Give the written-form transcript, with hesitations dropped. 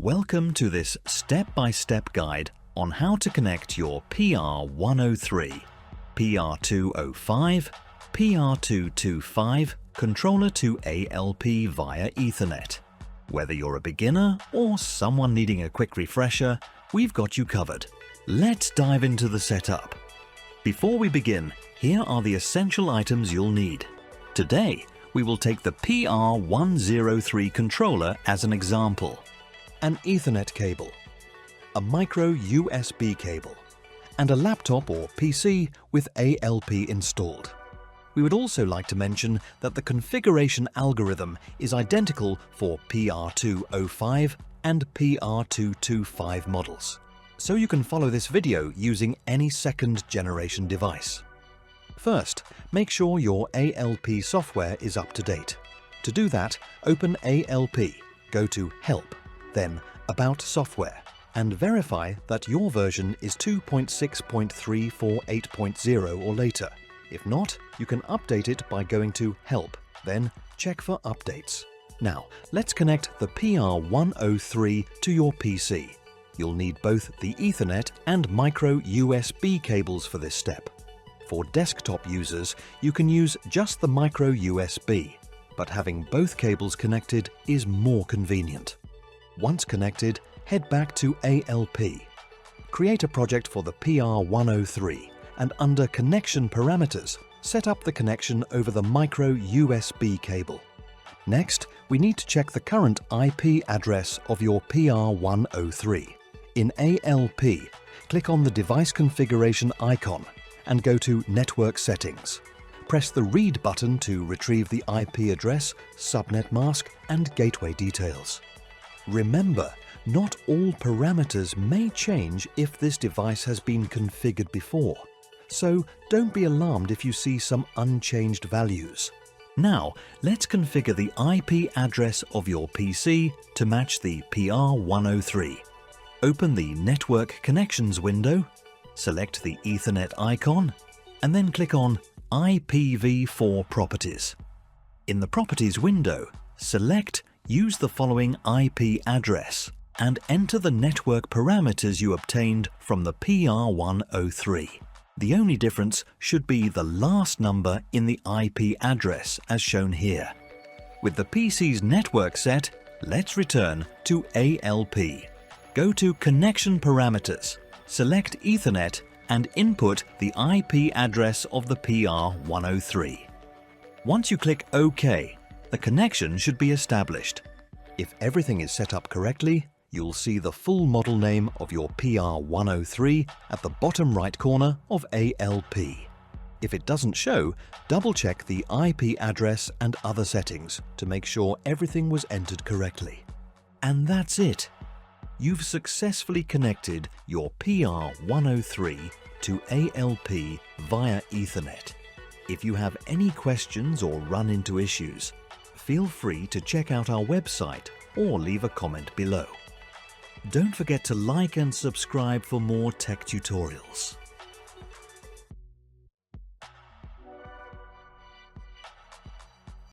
Welcome to this step-by-step guide on how to connect your PR103, PR205, PR225 controller to ALP via Ethernet. Whether you're a beginner or someone needing a quick refresher, we've got you covered. Let's dive into the setup. Before we begin, here are the essential items you'll need. Today, we will take the PR103 controller as an example. An Ethernet cable, a micro USB cable, and a laptop or PC with ALP installed. We would also like to mention that the configuration algorithm is identical for PR205 and PR225 models, so you can follow this video using any second generation device. First, make sure your ALP software is up to date. To do that, open ALP, go to Help, then About Software, and verify that your version is 2.6.348.0 or later. If not, you can update it by going to Help, then check for updates. Now, let's connect the PR103 to your PC. You'll need both the Ethernet and micro USB cables for this step. For desktop users, you can use just the micro USB, but having both cables connected is more convenient. Once connected, head back to ALP. Create a project for the PR103 and under Connection Parameters, set up the connection over the micro USB cable. Next, we need to check the current IP address of your PR103. In ALP, click on the device configuration icon and go to Network Settings. Press the Read button to retrieve the IP address, subnet mask, and gateway details. Remember, not all parameters may change if this device has been configured before, so don't be alarmed if you see some unchanged values. Now, let's configure the IP address of your PC to match the PR103. Open the Network Connections window, select the Ethernet icon, and then click on IPv4 Properties. In the Properties window, select Use the following IP address and enter the network parameters you obtained from the PR103. The only difference should be the last number in the IP address as shown here. With the PC's network set, let's return to ALP. Go to Connection Parameters, select Ethernet and input the IP address of the PR103. Once you click OK, the connection should be established. If everything is set up correctly, you'll see the full model name of your PR103 at the bottom right corner of ALP. If it doesn't show, double-check the IP address and other settings to make sure everything was entered correctly. And that's it! You've successfully connected your PR103 to ALP via Ethernet. If you have any questions or run into issues, feel free to check out our website or leave a comment below. Don't forget to like and subscribe for more tech tutorials.